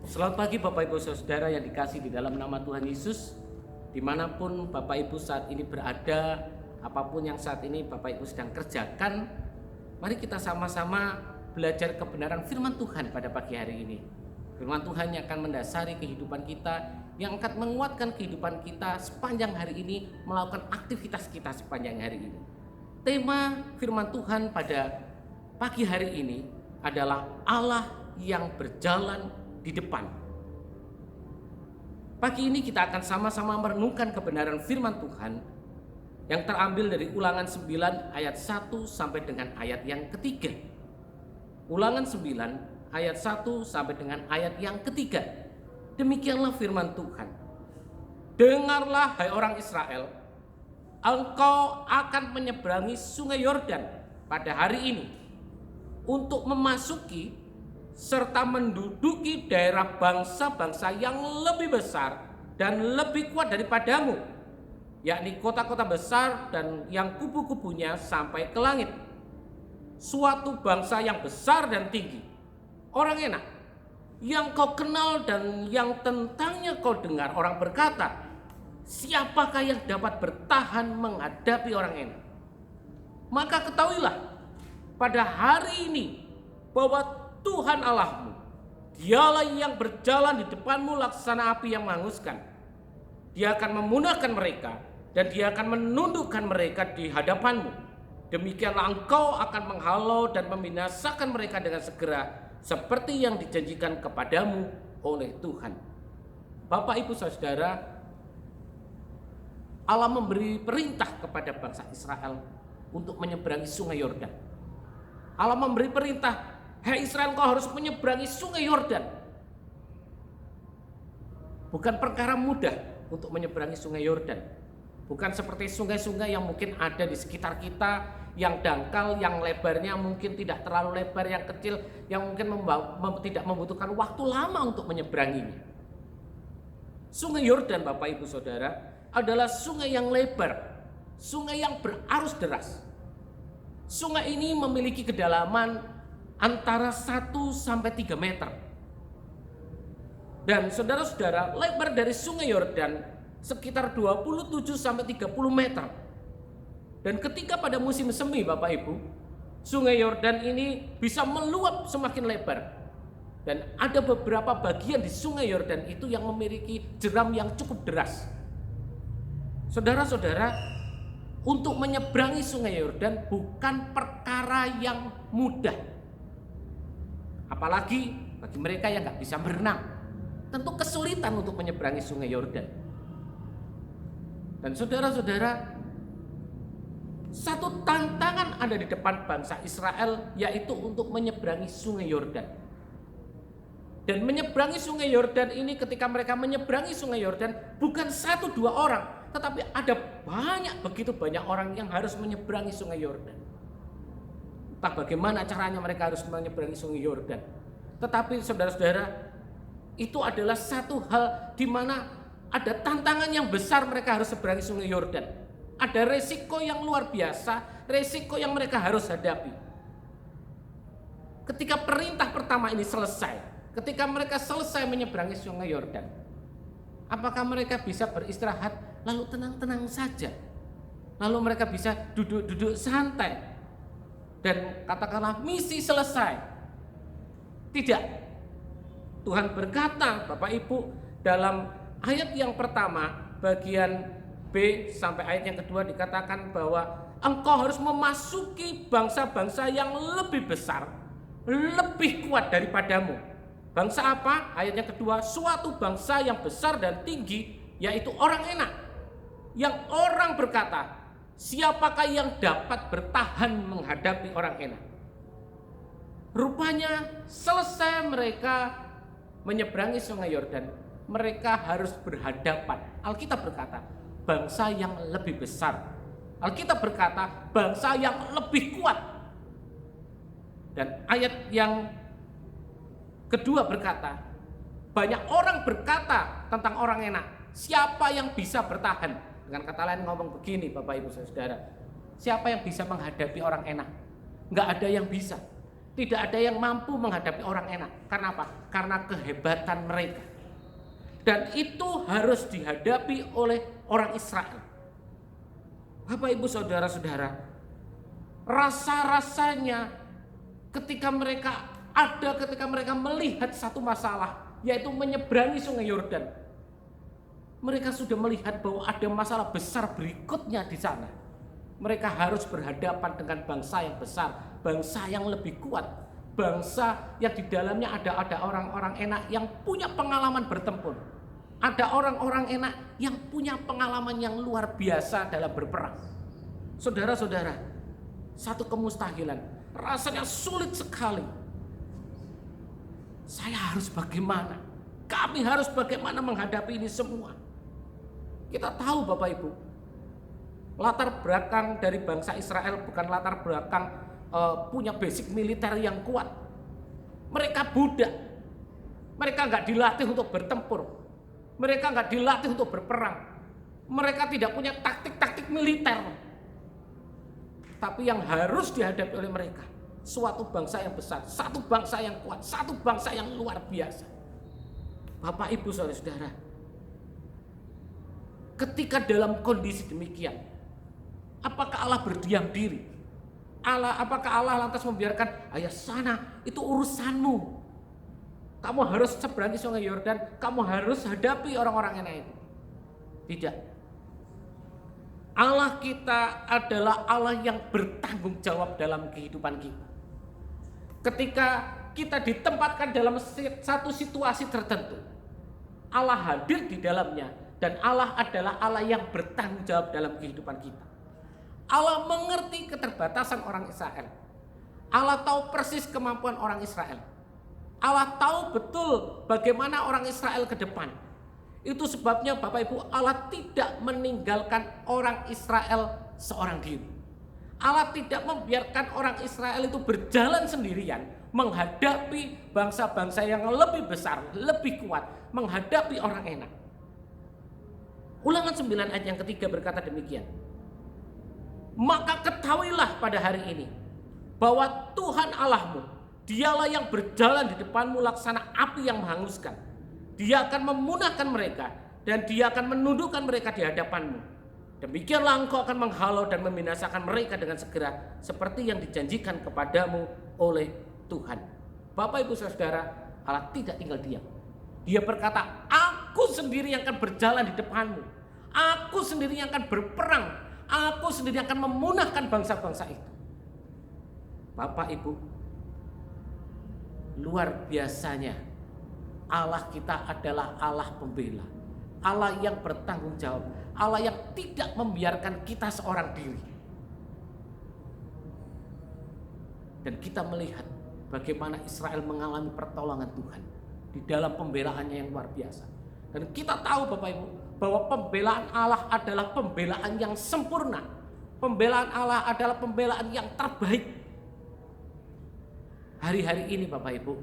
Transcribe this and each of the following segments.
Selamat pagi Bapak Ibu Saudara yang dikasih di dalam nama Tuhan Yesus. Dimanapun Bapak Ibu saat ini berada, apapun yang saat ini Bapak Ibu sedang kerjakan, mari kita sama-sama belajar kebenaran firman Tuhan pada pagi hari ini. Firman Tuhan yang akan mendasari kehidupan kita, yang akan menguatkan kehidupan kita sepanjang hari ini, melakukan aktivitas kita sepanjang hari ini. Tema firman Tuhan pada pagi hari ini adalah Allah yang berjalan di depan. Pagi ini kita akan sama-sama merenungkan kebenaran firman Tuhan yang terambil dari Ulangan 9 ayat 1 sampai dengan ayat yang ketiga. Ulangan 9 ayat 1 sampai dengan ayat yang ketiga. Demikianlah firman Tuhan. Dengarlah hai orang Israel, engkau akan menyeberangi sungai Yordan pada hari ini untuk memasuki serta menduduki daerah bangsa-bangsa yang lebih besar dan lebih kuat daripadamu, yakni kota-kota besar dan yang kubu-kubunya sampai ke langit. Suatu bangsa yang besar dan tinggi, orang enak, yang kau kenal dan yang tentangnya kau dengar orang berkata, siapakah yang dapat bertahan menghadapi orang enak? Maka ketahuilah pada hari ini bahwa Tuhan Allahmu, dialah yang berjalan di depanmu laksana api yang menghanguskan. Dia akan memunahkan mereka dan dia akan menundukkan mereka di hadapanmu. Demikianlah engkau akan menghalau dan membinasakan mereka dengan segera, seperti yang dijanjikan kepadamu oleh Tuhan. Bapak Ibu Saudara, Allah memberi perintah kepada bangsa Israel untuk menyeberangi sungai Yordan. Allah memberi perintah, hai Israel, kau harus menyeberangi sungai Yordan. Bukan perkara mudah untuk menyeberangi sungai Yordan. Bukan seperti sungai-sungai yang mungkin ada di sekitar kita, yang dangkal, yang lebarnya mungkin tidak terlalu lebar, yang kecil, yang mungkin tidak membutuhkan waktu lama untuk menyeberanginya. Sungai Yordan, Bapak Ibu Saudara, adalah sungai yang lebar, sungai yang berarus deras. Sungai ini memiliki kedalaman antara 1 sampai 3 meter. Dan saudara-saudara, lebar dari sungai Yordan sekitar 27 sampai 30 meter. Dan ketika pada musim semi, Bapak Ibu, sungai Yordan ini bisa meluap semakin lebar. Dan ada beberapa bagian di sungai Yordan itu yang memiliki jeram yang cukup deras. Saudara-saudara, untuk menyeberangi sungai Yordan bukan perkara yang mudah. Apalagi bagi mereka yang nggak bisa berenang, tentu kesulitan untuk menyeberangi sungai Yordan. Dan saudara-saudara, satu tantangan ada di depan bangsa Israel, yaitu untuk menyeberangi sungai Yordan. Dan menyeberangi sungai Yordan ini, ketika mereka menyeberangi sungai Yordan, bukan 1-2 orang, tetapi ada begitu banyak orang yang harus menyeberangi sungai Yordan. Entah bagaimana caranya mereka harus menyeberangi sungai Yordan. Tetapi saudara-saudara, itu adalah satu hal di mana ada tantangan yang besar, mereka harus seberangi sungai Yordan. Ada resiko yang luar biasa, resiko yang mereka harus hadapi. Ketika perintah pertama ini selesai, ketika mereka selesai menyeberangi sungai Yordan, apakah mereka bisa beristirahat lalu tenang-tenang saja? Lalu mereka bisa duduk-duduk santai dan katakanlah misi selesai? Tidak. Tuhan berkata, Bapak Ibu, dalam ayat yang pertama bagian B sampai ayat yang kedua dikatakan bahwa engkau harus memasuki bangsa-bangsa yang lebih besar, lebih kuat daripadamu. Bangsa apa? Ayat yang kedua, suatu bangsa yang besar dan tinggi, yaitu orang enak. Yang orang berkata, siapakah yang dapat bertahan menghadapi orang enak? Rupanya selesai mereka menyeberangi sungai Yordan, mereka harus berhadapan. Alkitab berkata, bangsa yang lebih besar. Alkitab berkata, bangsa yang lebih kuat. Dan ayat yang kedua berkata, banyak orang berkata tentang orang enak, siapa yang bisa bertahan? Dengan kata lain ngomong begini, Bapak Ibu Saudara, siapa yang bisa menghadapi orang enak? Nggak ada yang bisa. Tidak ada yang mampu menghadapi orang enak. Karena apa? Karena kehebatan mereka. Dan itu harus dihadapi oleh orang Israel. Bapak Ibu Saudara-saudara, rasa-rasanya ketika mereka melihat satu masalah, yaitu menyeberangi sungai Yordan, mereka sudah melihat bahwa ada masalah besar berikutnya di sana. Mereka harus berhadapan dengan bangsa yang besar, bangsa yang lebih kuat, bangsa yang di dalamnya ada orang-orang enak yang punya pengalaman bertempur. Ada orang-orang enak yang punya pengalaman yang luar biasa dalam berperang. Saudara-saudara, satu kemustahilan, rasanya sulit sekali. Saya harus bagaimana? Kami harus bagaimana menghadapi ini semua? Kita tahu Bapak Ibu, latar belakang dari bangsa Israel bukan latar belakang punya basic militer yang kuat. Mereka budak. Mereka nggak dilatih untuk bertempur. Mereka nggak dilatih untuk berperang. Mereka tidak punya taktik-taktik militer. Tapi yang harus dihadapi oleh mereka, suatu bangsa yang besar, satu bangsa yang kuat, satu bangsa yang luar biasa. Bapak Ibu Saudara-saudara, ketika dalam kondisi demikian, apakah Allah berdiam diri? Apakah Allah lantas membiarkan, ayah sana itu urusanmu, kamu harus seberangi sungai Yordan, kamu harus hadapi orang-orang enak itu? Tidak. Allah kita adalah Allah yang bertanggung jawab dalam kehidupan kita. Ketika kita ditempatkan dalam satu situasi tertentu, Allah hadir di dalamnya, dan Allah adalah Allah yang bertanggung jawab dalam kehidupan kita. Allah mengerti keterbatasan orang Israel. Allah tahu persis kemampuan orang Israel. Allah tahu betul bagaimana orang Israel ke depan. Itu sebabnya Bapak Ibu, Allah tidak meninggalkan orang Israel seorang diri. Allah tidak membiarkan orang Israel itu berjalan sendirian menghadapi bangsa-bangsa yang lebih besar, lebih kuat, menghadapi orang enak. Ulangan 9 ayat yang ketiga berkata demikian. Maka ketahuilah pada hari ini bahwa Tuhan Allahmu, Dialah yang berjalan di depanmu laksana api yang menghanguskan. Dia akan memunahkan mereka dan Dia akan menundukkan mereka di hadapanmu. Demikianlah engkau akan menghalau dan membinasakan mereka dengan segera, seperti yang dijanjikan kepadamu oleh Tuhan. Bapak Ibu Saudara, Allah tidak tinggal diam. Dia berkata, aku sendiri yang akan berjalan di depanmu. Aku sendiri yang akan berperang. Aku sendiri yang akan memunahkan bangsa-bangsa itu. Bapak Ibu, luar biasanya Allah kita adalah Allah pembela, Allah yang bertanggung jawab, Allah yang tidak membiarkan kita seorang diri. Dan kita melihat bagaimana Israel mengalami pertolongan Tuhan di dalam pembelaannya yang luar biasa. Dan kita tahu Bapak Ibu, bahwa pembelaan Allah adalah pembelaan yang sempurna. Pembelaan Allah adalah pembelaan yang terbaik. Hari-hari ini Bapak Ibu,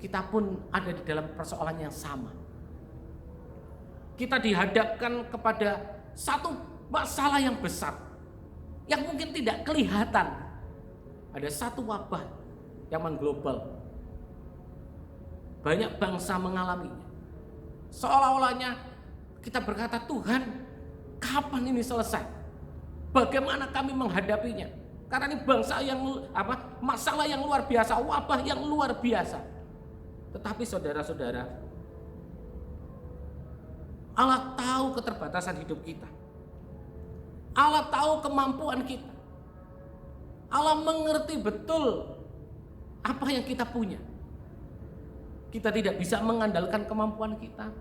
kita pun ada di dalam persoalan yang sama. Kita dihadapkan kepada satu masalah yang besar, yang mungkin tidak kelihatan. Ada satu wabah yang mengglobal. Banyak bangsa mengalaminya. Seolah-olahnya kita berkata, Tuhan, kapan ini selesai? Bagaimana kami menghadapinya? Karena ini bangsa yang masalah yang luar biasa, wabah yang luar biasa. Tetapi saudara-saudara, Allah tahu keterbatasan hidup kita. Allah tahu kemampuan kita. Allah mengerti betul apa yang kita punya. Kita tidak bisa mengandalkan kemampuan kita.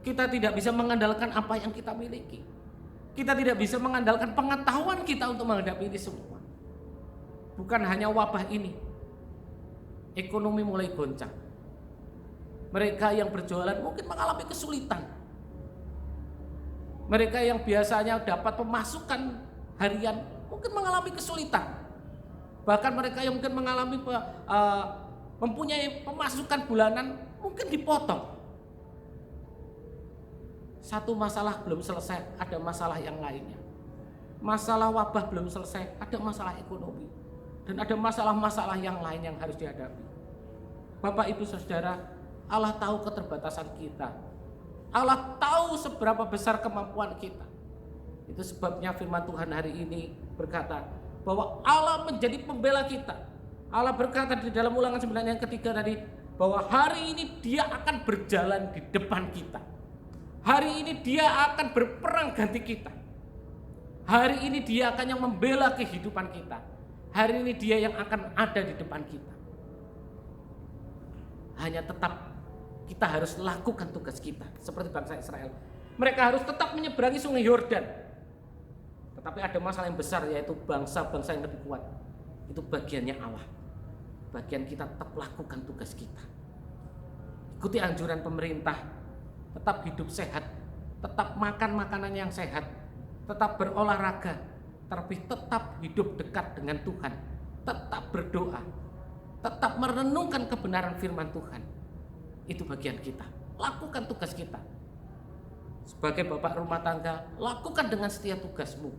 Kita tidak bisa mengandalkan apa yang kita miliki. Kita tidak bisa mengandalkan pengetahuan kita untuk menghadapi ini semua. Bukan hanya wabah ini, ekonomi mulai goncang. Mereka yang berjualan mungkin mengalami kesulitan. Mereka yang biasanya dapat pemasukan harian mungkin mengalami kesulitan. Bahkan mereka yang mungkin mengalami mempunyai pemasukan bulanan mungkin dipotong. Satu masalah belum selesai, ada masalah yang lainnya. Masalah wabah belum selesai, ada masalah ekonomi. Dan ada masalah-masalah yang lain yang harus dihadapi. Bapak, Ibu, Saudara, Allah tahu keterbatasan kita. Allah tahu seberapa besar kemampuan kita. Itu sebabnya firman Tuhan hari ini berkata bahwa Allah menjadi pembela kita. Allah berkata di dalam Ulangan 9 yang ketiga tadi, bahwa hari ini Dia akan berjalan di depan kita. Hari ini Dia akan berperang ganti kita. Hari ini Dia akan yang membela kehidupan kita. Hari ini Dia yang akan ada di depan kita. Hanya tetap kita harus lakukan tugas kita seperti bangsa Israel. Mereka harus tetap menyeberangi sungai Yordan. Tetapi ada masalah yang besar, yaitu bangsa-bangsa yang lebih kuat. Itu bagiannya Allah. Bagian kita tetap lakukan tugas kita. Ikuti anjuran pemerintah, tetap hidup sehat, tetap makan makanan yang sehat, tetap berolahraga, tapi tetap hidup dekat dengan Tuhan, tetap berdoa, tetap merenungkan kebenaran firman Tuhan. Itu bagian kita. Lakukan tugas kita. Sebagai bapak rumah tangga, lakukan dengan setia tugasmu.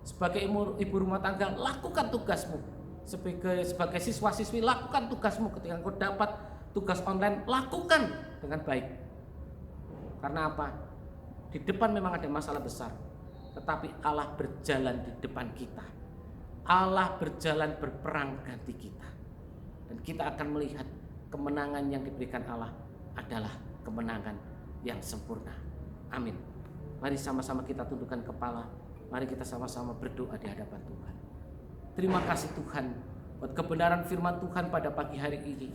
Sebagai ibu rumah tangga, lakukan tugasmu. Sebagai siswa-siswi, lakukan tugasmu. Ketika engkau dapat tugas online, lakukan dengan baik. Karena apa? Di depan memang ada masalah besar, tetapi Allah berjalan di depan kita. Allah berjalan berperang ganti kita. Dan kita akan melihat kemenangan yang diberikan Allah adalah kemenangan yang sempurna. Amin. Mari sama-sama kita tundukkan kepala. Mari kita sama-sama berdoa di hadapan Tuhan. Terima kasih Tuhan buat kebenaran firman Tuhan pada pagi hari ini.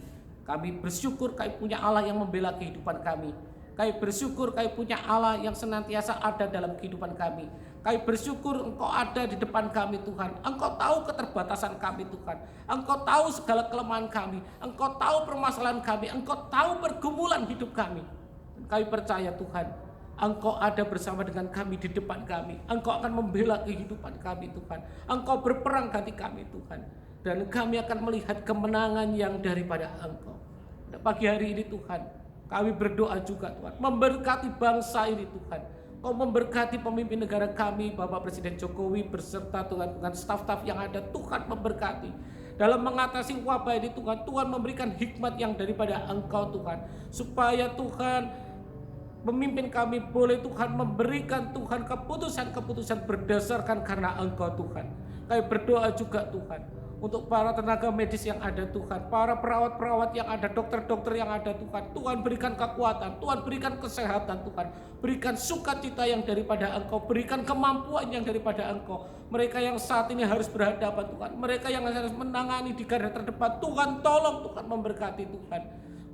Kami bersyukur kami punya Allah yang membela kehidupan kami. Kami bersyukur kami punya Allah yang senantiasa ada dalam kehidupan kami. Kami bersyukur Engkau ada di depan kami Tuhan. Engkau tahu keterbatasan kami Tuhan. Engkau tahu segala kelemahan kami. Engkau tahu permasalahan kami. Engkau tahu pergumulan hidup kami. Dan kami percaya Tuhan, Engkau ada bersama dengan kami di depan kami. Engkau akan membela kehidupan kami Tuhan. Engkau berperang ganti kami Tuhan. Dan kami akan melihat kemenangan yang daripada Engkau. Dan pagi hari ini Tuhan, kami berdoa juga Tuhan, memberkati bangsa ini Tuhan. Kau memberkati pemimpin negara kami, Bapak Presiden Jokowi beserta Tuhan dengan staf-staf yang ada. Tuhan memberkati dalam mengatasi wabah ini Tuhan. Tuhan memberikan hikmat yang daripada Engkau Tuhan, supaya Tuhan memimpin kami boleh Tuhan memberikan Tuhan keputusan-keputusan berdasarkan karena Engkau Tuhan. Kami berdoa juga Tuhan untuk para tenaga medis yang ada Tuhan, para perawat-perawat yang ada, dokter-dokter yang ada Tuhan. Tuhan berikan kekuatan, Tuhan berikan kesehatan Tuhan. Berikan sukacita yang daripada Engkau, berikan kemampuan yang daripada Engkau. Mereka yang saat ini harus berhadapan Tuhan, mereka yang harus menangani di garda terdepan, Tuhan tolong, Tuhan memberkati Tuhan.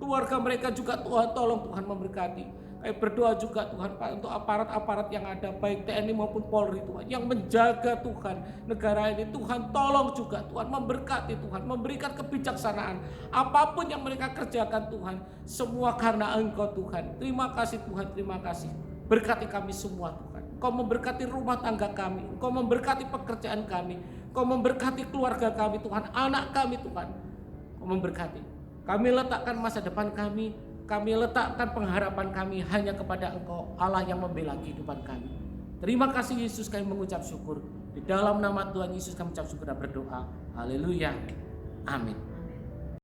Keluarga mereka juga Tuhan tolong, Tuhan memberkati. Kami berdoa juga Tuhan Pak untuk aparat-aparat yang ada, baik TNI maupun Polri Tuhan, yang menjaga Tuhan negara ini. Tuhan tolong juga Tuhan memberkati Tuhan, memberikan kebijaksanaan. Apapun yang mereka kerjakan Tuhan, semua karena Engkau Tuhan. Terima kasih Tuhan, terima kasih. Berkati kami semua Tuhan. Kau memberkati rumah tangga kami, Kau memberkati pekerjaan kami, Kau memberkati keluarga kami Tuhan, anak kami Tuhan. Kau memberkati. Kami letakkan masa depan kami letakkan pengharapan kami hanya kepada Engkau, Allah yang membela kehidupan kami. Terima kasih Yesus, kami mengucap syukur. Di dalam nama Tuhan Yesus kami mengucap syukur dan berdoa. Haleluya. Amin.